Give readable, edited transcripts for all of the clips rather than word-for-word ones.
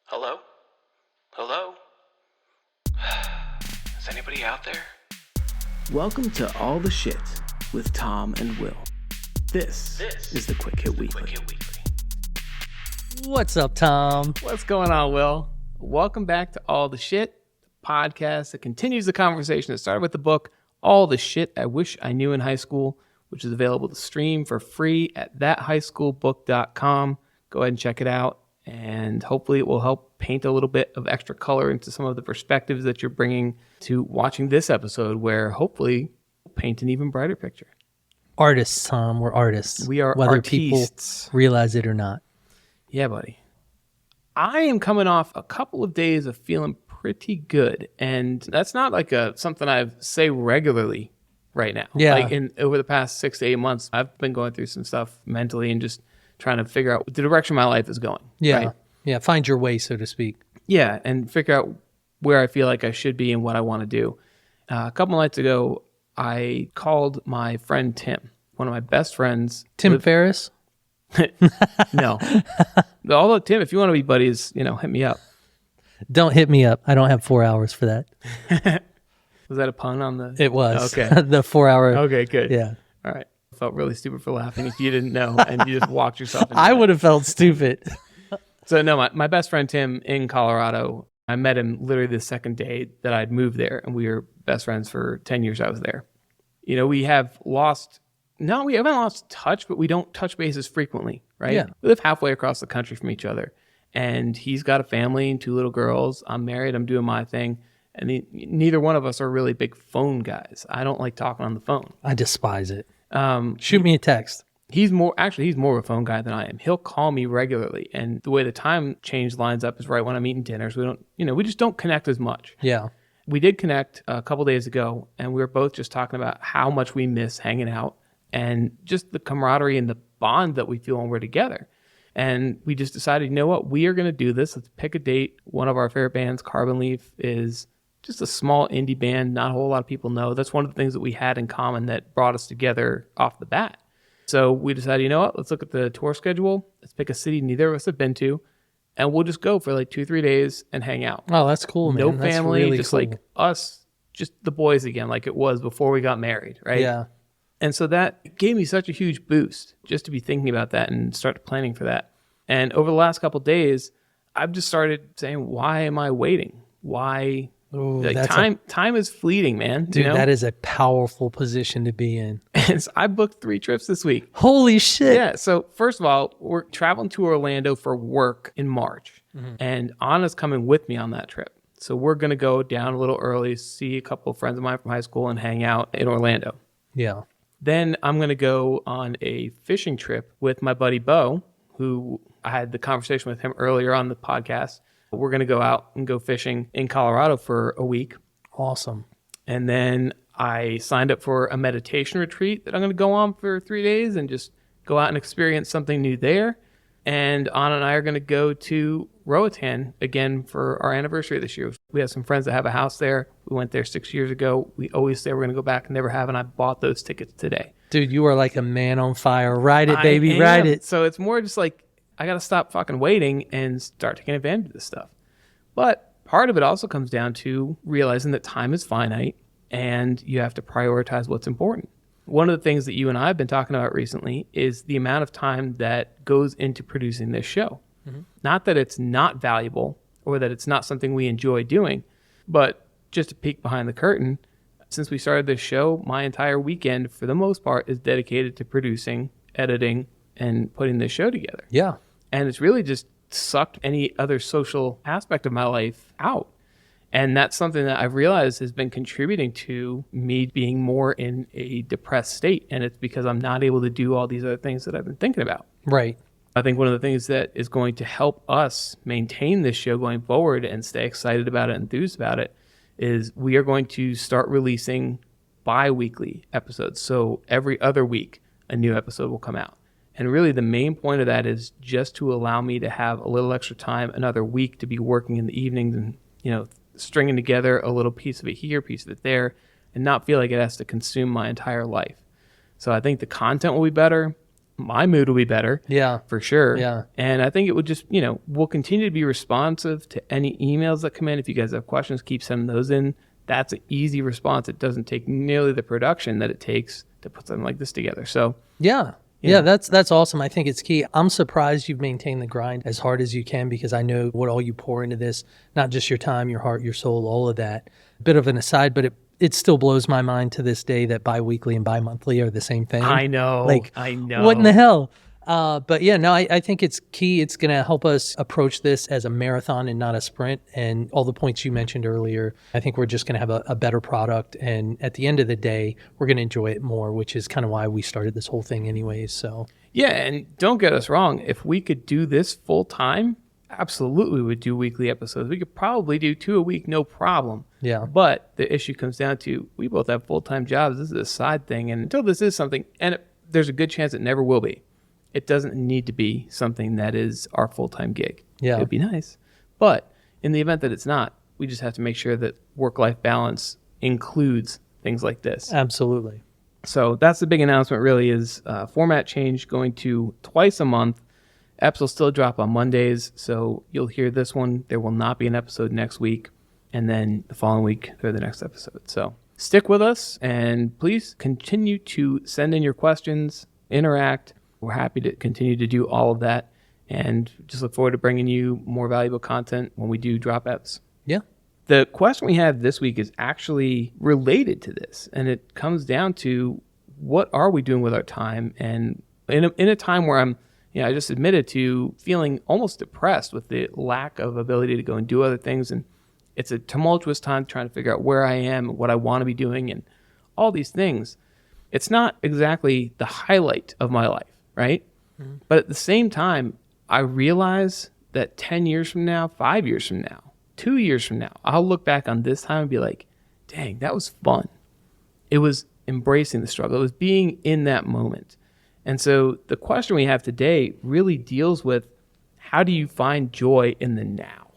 Hello? Hello? Is anybody out there? Welcome to All the Shit with Tom and Will. This is the Quick Hit Weekly. What's up, Tom? What's going on, Will? Welcome back to All the Shit, the podcast that continues the conversation that started with the book All the Shit I Wish I Knew in High School, which is available to stream for free at thathighschoolbook.com. Go ahead and check it out, and hopefully it will help paint a little bit of extra color into some of the perspectives that you're bringing to watching this episode, where hopefully we'll paint an even brighter picture. Artists, Tom. We're artists. We are whether artistes. People realize it or not. Yeah, buddy. I am coming off a couple of days of feeling pretty good, and that's not like something I say regularly right now. Yeah. Like over the past 6 to 8 months, I've been going through some stuff mentally and just trying to figure out the direction my life is going. Yeah. Right? Yeah. Find your way, so to speak. Yeah, and figure out where I feel like I should be and what I want to do. A couple nights ago, I called my friend Tim, one of my best friends. Tim Ferriss? No. Although, Tim, if you want to be buddies, hit me up. Don't hit me up. I don't have 4 hours for that. Was that a pun on the... It was. Okay. The 4 hour. Okay, good. Yeah. All right. Felt really stupid for laughing if you didn't know and you just walked yourself into I that. would have felt stupid. So no, my best friend Tim in Colorado, I met him literally the second day that I'd moved there, and we were best friends for 10 years I was there. We haven't lost touch, but we don't touch bases frequently, right? Yeah. We live halfway across the country from each other, and he's got a family and 2 little girls. I'm married. I'm doing my thing. And neither one of us are really big phone guys. I don't like talking on the phone. I despise it. Shoot me a text. He's more of a phone guy than I am. He'll call me regularly, and the way the time change lines up is right when I'm eating dinners. We just don't connect as much. Yeah. We did connect a couple days ago, and we were both just talking about how much we miss hanging out and just the camaraderie and the bond that we feel when we're together. And we just decided, you know what, we are going to do this. Let's pick a date. One of our favorite bands, Carbon Leaf, is just a small indie band. Not a whole lot of people know. That's one of the things that we had in common that brought us together off the bat. So we decided, you know what, let's look at the tour schedule. Let's pick a city neither of us have been to, and we'll just go for like 2-3 days and hang out. Oh, that's cool, man. No That's family, really just cool. like us, just the boys again, like it was before we got married, right? Yeah. And so that gave me such a huge boost just to be thinking about that and start planning for that. And over the last couple of days, I've just started saying, why am I waiting? Why? Ooh, Time is fleeting, man. Dude, that is a powerful position to be in. And so I booked 3 trips this week. Holy shit. Yeah. So first of all, we're traveling to Orlando for work in March, and Anna's coming with me on that trip. So we're going to go down a little early, see a couple of friends of mine from high school, and hang out in Orlando. Yeah. Then I'm going to go on a fishing trip with my buddy Bo, who I had the conversation with him earlier on the podcast. We're going to go out and go fishing in Colorado for a week. Awesome. And then I signed up for a meditation retreat that I'm going to go on for 3 days and just go out and experience something new there. And Anna and I are going to go to Roatan again for our anniversary this year. We have some friends that have a house there. We went there 6 years ago. We always say we're going to go back and never have, and I bought those tickets today. Dude, you are like a man on fire. Ride it, baby. Ride it. So it's more just like, I got to stop fucking waiting and start taking advantage of this stuff. But part of it also comes down to realizing that time is finite and you have to prioritize what's important. One of the things that you and I have been talking about recently is the amount of time that goes into producing this show. Mm-hmm. Not that it's not valuable or that it's not something we enjoy doing, but just to peek behind the curtain, since we started this show, my entire weekend, for the most part, is dedicated to producing, editing, and putting this show together. Yeah. And it's really just sucked any other social aspect of my life out. And that's something that I've realized has been contributing to me being more in a depressed state. And it's because I'm not able to do all these other things that I've been thinking about. Right. I think one of the things that is going to help us maintain this show going forward and stay excited about it, enthused about it, is we are going to start releasing bi-weekly episodes. So every other week, a new episode will come out. And really the main point of that is just to allow me to have a little extra time, another week to be working in the evenings and, stringing together a little piece of it here, piece of it there, and not feel like it has to consume my entire life. So I think the content will be better. My mood will be better. Yeah. For sure. Yeah. And I think it would just, we'll continue to be responsive to any emails that come in. If you guys have questions, keep sending those in. That's an easy response. It doesn't take nearly the production that it takes to put something like this together. So Yeah. Yeah, that's awesome. I think it's key. I'm surprised you've maintained the grind as hard as you can, because I know what all you pour into this, not just your time, your heart, your soul, all of that. Bit of an aside, but it still blows my mind to this day that bi-weekly and bi-monthly are the same thing. I know. I know. What in the hell? But yeah, no, I think it's key. It's going to help us approach this as a marathon and not a sprint. And all the points you mentioned earlier, I think we're just going to have a better product. And at the end of the day, we're going to enjoy it more, which is kind of why we started this whole thing anyways. So yeah, and don't get us wrong. If we could do this full time, absolutely we would do weekly episodes. We could probably do 2 a week, no problem. Yeah. But the issue comes down to we both have full-time jobs. This is a side thing. And until this is something, and there's a good chance it never will be, it doesn't need to be something that is our full-time gig. Yeah. It would be nice. But in the event that it's not, we just have to make sure that work-life balance includes things like this. Absolutely. So that's the big announcement really, is format change, going to twice a month. Eps will still drop on Mondays, so you'll hear this one. There will not be an episode next week, and then the following week for the next episode. So stick with us, and please continue to send in your questions, interact. We're happy to continue to do all of that, and just look forward to bringing you more valuable content when we do drop eps. Yeah. The question we have this week is actually related to this, and it comes down to what are we doing with our time? And in a time where I just admitted to feeling almost depressed with the lack of ability to go and do other things, and it's a tumultuous time trying to figure out where I am, what I want to be doing, and all these things. It's not exactly the highlight of my life, right? Mm-hmm. But at the same time, I realize that 10 years from now, 5 years from now, 2 years from now, I'll look back on this time and be like, dang, that was fun. It was embracing the struggle. It was being in that moment. And so the question we have today really deals with, how do you find joy in the now?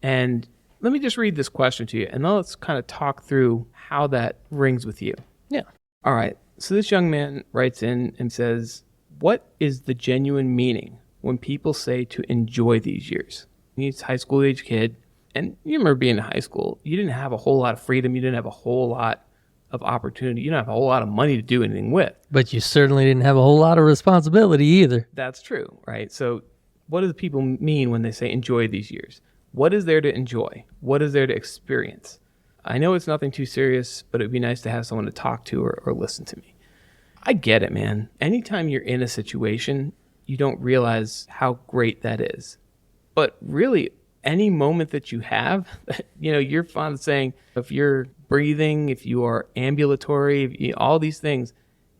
And let me just read this question to you, and then let's kind of talk through how that rings with you. Yeah. All right. So this young man writes in and says, what is the genuine meaning when people say to enjoy these years? He's a high school age kid. And you remember being in high school, you didn't have a whole lot of freedom. You didn't have a whole lot of opportunity. You didn't have a whole lot of money to do anything with. But you certainly didn't have a whole lot of responsibility either. That's true, right? So what do people mean when they say enjoy these years? What is there to enjoy? What is there to experience? I know it's nothing too serious, but it'd be nice to have someone to talk to or listen to me. I get it, man. Anytime you're in a situation, you don't realize how great that is. But really, any moment that you have, you're fond of saying, if you're breathing, if you are ambulatory, all these things,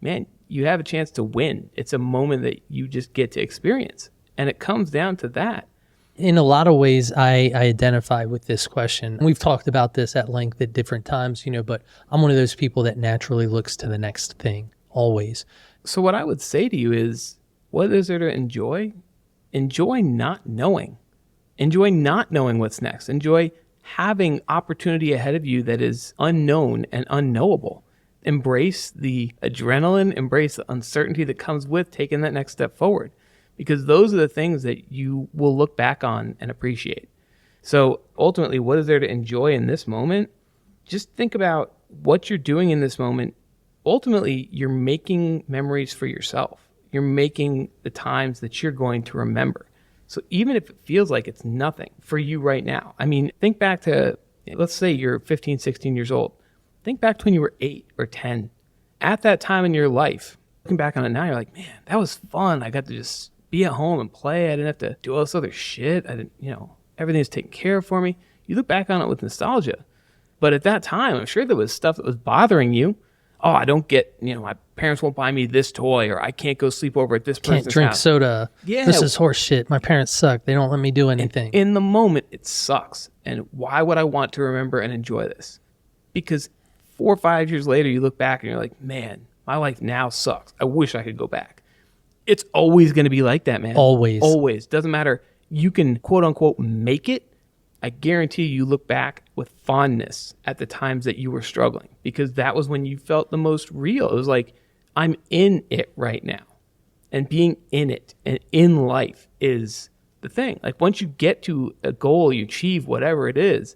man, you have a chance to win. It's a moment that you just get to experience. And it comes down to that. In a lot of ways, I identify with this question. We've talked about this at length at different times, but I'm one of those people that naturally looks to the next thing, always. So what I would say to you is, what is there to enjoy? Enjoy not knowing. Enjoy not knowing what's next. Enjoy having opportunity ahead of you that is unknown and unknowable. Embrace the adrenaline, embrace the uncertainty that comes with taking that next step forward, because those are the things that you will look back on and appreciate. So ultimately, what is there to enjoy in this moment? Just think about what you're doing in this moment. Ultimately, you're making memories for yourself. You're making the times that you're going to remember. So even if it feels like it's nothing for you right now, I mean, think back to, let's say you're 15, 16 years old. Think back to when you were 8 or 10. At that time in your life, looking back on it now, you're like, man, that was fun. I got to just be at home and play. I didn't have to do all this other shit. I didn't, everything was taken care of for me. You look back on it with nostalgia. But at that time, I'm sure there was stuff that was bothering you. Oh, I don't get, my parents won't buy me this toy, or I can't go sleep over at this person's Can't drink house. soda. Yeah. This is horse shit. My parents suck. They don't let me do anything. In the moment, it sucks. And why would I want to remember and enjoy this? Because 4 or 5 years later, you look back and you're like, man, my life now sucks. I wish I could go back. It's always going to be like that, man. Always. Always. Doesn't matter. You can, quote unquote, make it. I guarantee you look back with fondness at the times that you were struggling, because that was when you felt the most real. It was like, I'm in it right now. and being in it and in life is the thing. Like once you get to a goal, you achieve whatever it is,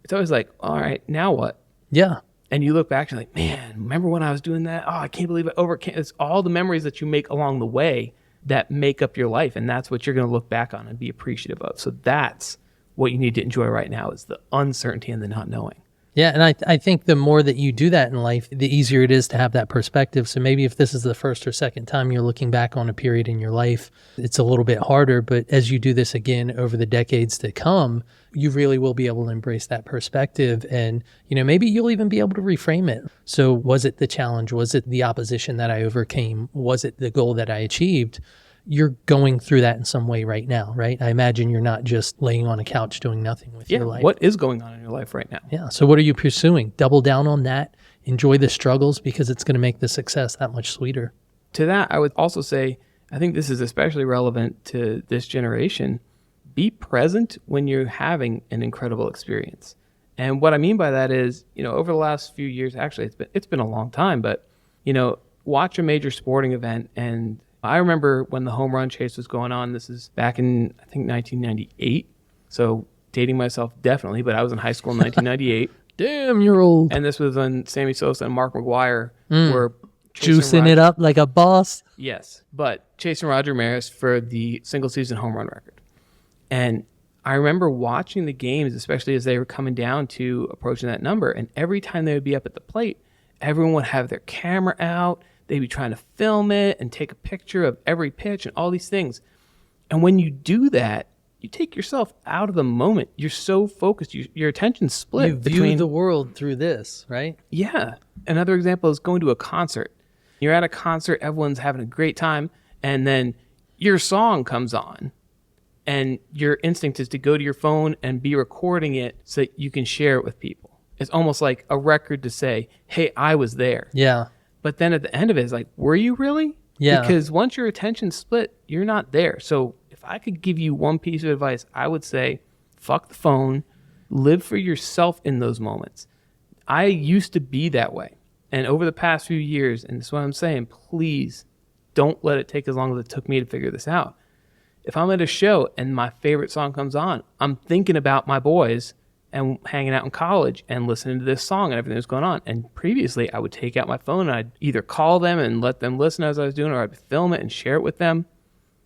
it's always like, all right, now what? Yeah. And you look back and you're like, man, remember when I was doing that? Oh, I can't believe I overcame. It's all the memories that you make along the way that make up your life. And that's what you're going to look back on and be appreciative of. So that's what you need to enjoy right now is the uncertainty and the not knowing. Yeah, and I think the more that you do that in life, the easier it is to have that perspective. So maybe if this is the first or second time you're looking back on a period in your life, it's a little bit harder. But as you do this again over the decades to come, you really will be able to embrace that perspective. And, maybe you'll even be able to reframe it. So was it the challenge? Was it the opposition that I overcame? Was it the goal that I achieved? You're going through that in some way right now, right? I imagine you're not just laying on a couch doing nothing with your life. What is going on in your life right now? Yeah. So what are you pursuing? Double down on that. Enjoy the struggles because it's going to make the success that much sweeter. To that, I would also say, I think this is especially relevant to this generation. Be present when you're having an incredible experience. And what I mean by that is, over the last few years, actually, it's been a long time, but, watch a major sporting event. And I remember when the home run chase was going on. This is back in, I think, 1998. So dating myself definitely, but I was in high school in 1998. Damn, you're old. And this was when Sammy Sosa and Mark McGwire were juicing it up like a boss. Yes, but chasing Roger Maris for the single season home run record. And I remember watching the games, especially as they were coming down to approaching that number. And every time they would be up at the plate, everyone would have their camera out. They'd be trying to film it and take a picture of every pitch and all these things. And when you do that, you take yourself out of the moment. You're so focused. Your attention's split. You view the world through this, right? Yeah. Another example is going to a concert. You're at a concert, everyone's having a great time, and then your song comes on. And your instinct is to go to your phone and be recording it so that you can share it with people. It's almost like a record to say, hey, I was there. Yeah. But then at the end of it, it's like, were you really? Yeah. Because once your attention's split, you're not there. So if I could give you one piece of advice, I would say, fuck the phone, live for yourself in those moments. I used to be that way. And over the past few years, and this is what I'm saying, please don't let it take as long as it took me to figure this out. If I'm at a show and my favorite song comes on, I'm thinking about my boys and hanging out in college and listening to this song and everything that's going on. And previously, I would take out my phone and I'd either call them and let them listen as I was doing, or I'd film it and share it with them.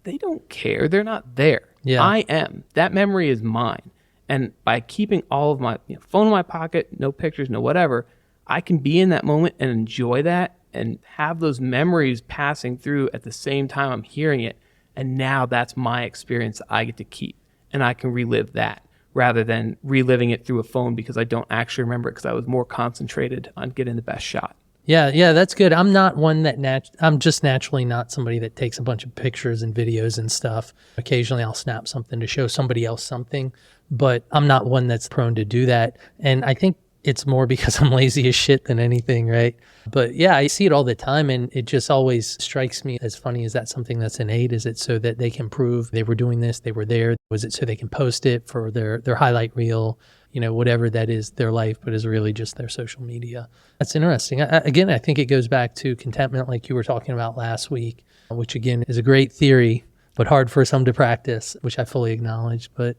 They don't care. They're not there. Yeah. I am. That memory is mine. And by keeping all of my phone in my pocket, no pictures, no whatever, I can be in that moment and enjoy that and have those memories passing through at the same time I'm hearing it. And now that's my experience that I get to keep. And I can relive that rather than reliving it through a phone because I don't actually remember it because I was more concentrated on getting the best shot. Yeah, that's good. I'm not one that I'm just naturally not somebody that takes a bunch of pictures and videos and stuff. Occasionally I'll snap something to show somebody else something, but I'm not one that's prone to do that. And I think it's more because I'm lazy as shit than anything, right? But yeah, I see it all the time, and it just always strikes me as funny. Is that something that's innate? Is it so that they can prove they were doing this, they were there? Was it so they can post it for their highlight reel? Whatever that is, their life, but is really just their social media. That's interesting. Again, I think it goes back to contentment like you were talking about last week, which again is a great theory, but hard for some to practice, which I fully acknowledge. But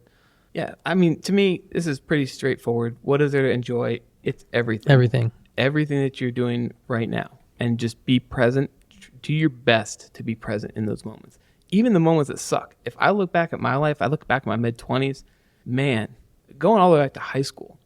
yeah, I mean, to me, this is pretty straightforward. What is there to enjoy? It's everything. Everything that you're doing right now. And just be present. Do your best to be present in those moments. Even the moments that suck. If I look back at my life, I look back at my mid-20s, man, going all the way back to high school,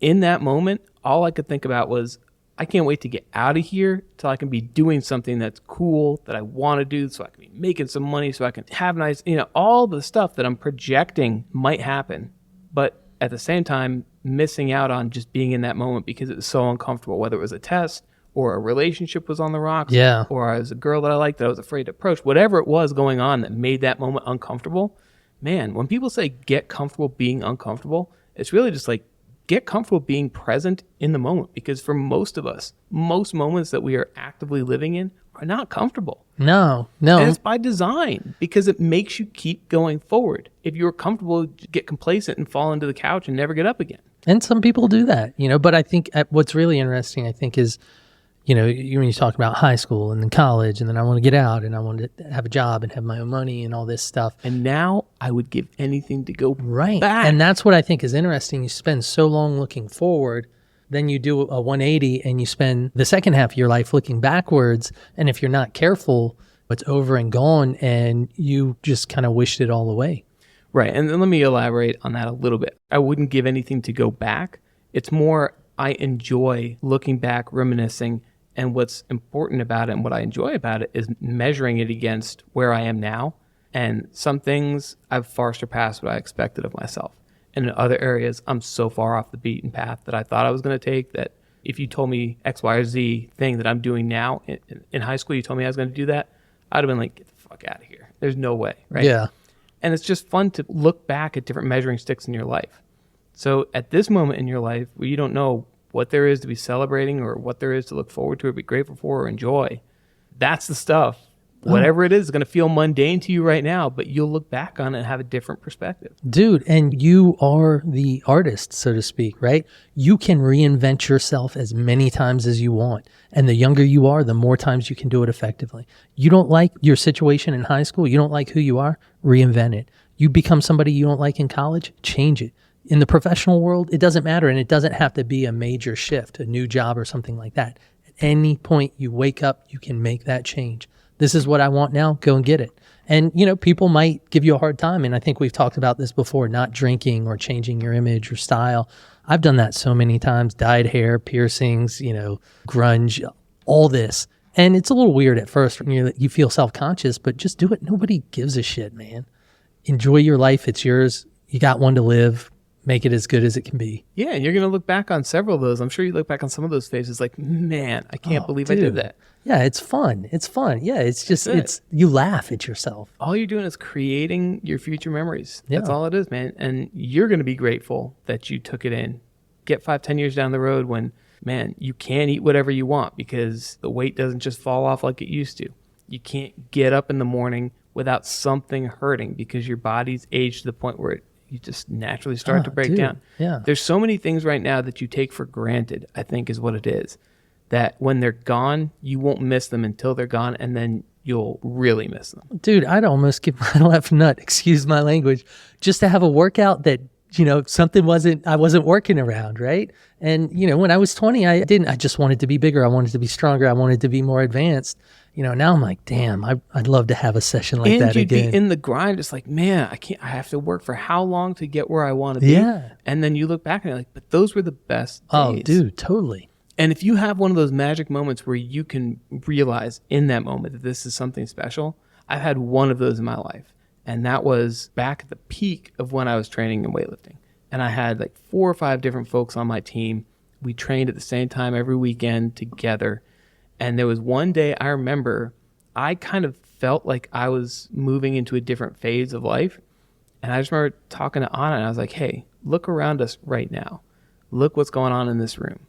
in that moment, all I could think about was, I can't wait to get out of here till I can be doing something that's cool, that I want to do, so I can be making some money, so I can have nice, all the stuff that I'm projecting might happen. But at the same time, missing out on just being in that moment because it was so uncomfortable, whether it was a test or a relationship was on the rocks, or I was a girl that I liked that I was afraid to approach, whatever it was going on that made that moment uncomfortable. Man, when people say get comfortable being uncomfortable, it's really just like get comfortable being present in the moment, because for most of us, most moments that we are actively living in are not comfortable. No. And it's by design because it makes you keep going forward. If you're comfortable, get complacent and fall into the couch and never get up again. And some people do that, but I think what's really interesting, I think, is, when you talk about high school and then college, and then I want to get out and I want to have a job and have my own money and all this stuff. And now I would give anything to go Right. back. And that's what I think is interesting. You spend so long looking forward, then you do a 180 and you spend the second half of your life looking backwards. And if you're not careful, it's over and gone and you just kind of wished it all away. Right. And then let me elaborate on that a little bit. I wouldn't give anything to go back. It's more I enjoy looking back, reminiscing, and what's important about it and what I enjoy about it is measuring it against where I am now. And some things I've far surpassed what I expected of myself. And in other areas, I'm so far off the beaten path that I thought I was going to take that if you told me X, Y, or Z thing that I'm doing now in high school, you told me I was going to do that, I'd have been like, get the fuck out of here. There's no way, right? Yeah. And it's just fun to look back at different measuring sticks in your life. So at this moment in your life where you don't know what there is to be celebrating or what there is to look forward to or be grateful for or enjoy, that's the stuff. Whatever it is going to feel mundane to you right now, but you'll look back on it and have a different perspective. Dude, and you are the artist, so to speak, right? You can reinvent yourself as many times as you want. And the younger you are, the more times you can do it effectively. You don't like your situation in high school, you don't like who you are, reinvent it. You become somebody you don't like in college, change it. In the professional world, it doesn't matter, and it doesn't have to be a major shift, a new job or something like that. At any point you wake up, you can make that change. This is what I want now, go and get it. And, people might give you a hard time. And I think we've talked about this before, not drinking or changing your image or style. I've done that so many times, dyed hair, piercings, grunge, all this. And it's a little weird at first when you feel self-conscious, but just do it. Nobody gives a shit, man. Enjoy your life. It's yours. You got one to live. Make it as good as it can be. Yeah, and you're going to look back on several of those. I'm sure you look back on some of those phases like, man, I can't believe I did that. Yeah, it's fun. It's fun. Yeah, it's just, you laugh at yourself. All you're doing is creating your future memories. Yeah. That's all it is, man. And you're going to be grateful that you took it in. Get 5-10 years down the road when, man, you can eat whatever you want because the weight doesn't just fall off like it used to. You can't get up in the morning without something hurting because your body's aged to the point where you just naturally start to break down. Yeah. There's so many things right now that you take for granted, I think is what it is. That when they're gone, you won't miss them until they're gone, and then you'll really miss them. Dude, I'd almost give my left nut, excuse my language, just to have a workout that, I wasn't working around, right? And, when I was 20, I just wanted to be bigger. I wanted to be stronger. I wanted to be more advanced. Now I'm like, damn, I'd love to have a session like that again. And you'd be in the grind. It's like, man, I have to work for how long to get where I want to be? Yeah. And then you look back and you're like, but those were the best days. Oh, dude, totally. And if you have one of those magic moments where you can realize in that moment that this is something special, I've had one of those in my life. And that was back at the peak of when I was training in weightlifting. And I had like 4 or 5 different folks on my team. We trained at the same time every weekend together. And there was one day I remember I kind of felt like I was moving into a different phase of life. And I just remember talking to Anna and I was like, hey, look around us right now. Look what's going on in this room.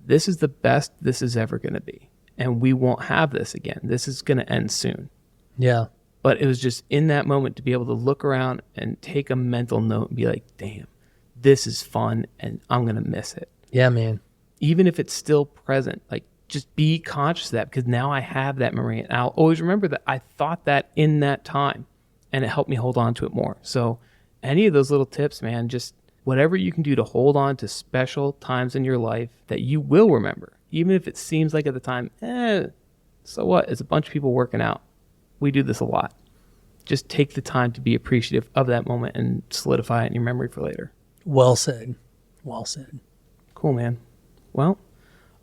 This is the best this is ever going to be. And we won't have this again. This is going to end soon. Yeah. But it was just in that moment to be able to look around and take a mental note and be like, damn, this is fun and I'm going to miss it. Yeah, man. Even if it's still present, like just be conscious of that because now I have that memory. And I'll always remember that I thought that in that time and it helped me hold on to it more. So any of those little tips, man, just whatever you can do to hold on to special times in your life that you will remember, even if it seems like at the time, so what? It's a bunch of people working out. We do this a lot. Just take the time to be appreciative of that moment and solidify it in your memory for later. Well said. Well said. Cool, man. Well,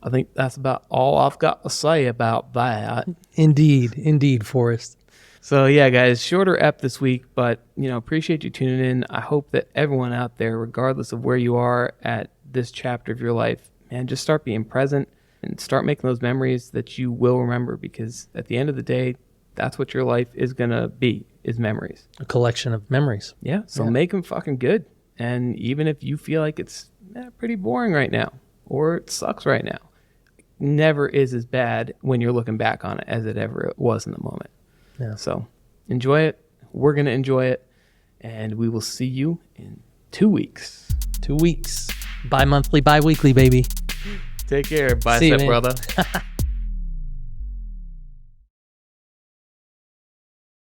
I think that's about all I've got to say about that. Indeed, Forrest. So yeah, guys, shorter ep this week, but appreciate you tuning in. I hope that everyone out there, regardless of where you are at this chapter of your life, man, just start being present and start making those memories that you will remember because at the end of the day, that's what your life is going to be, is memories. A collection of memories. Yeah, so make them fucking good. And even if you feel like it's pretty boring right now or it sucks right now, it never is as bad when you're looking back on it as it ever was in the moment. Yeah. So enjoy it. We're going to enjoy it. And we will see you in 2 weeks. 2 weeks. Bi-monthly, bi-weekly, baby. Take care, See you, bicep man. brother.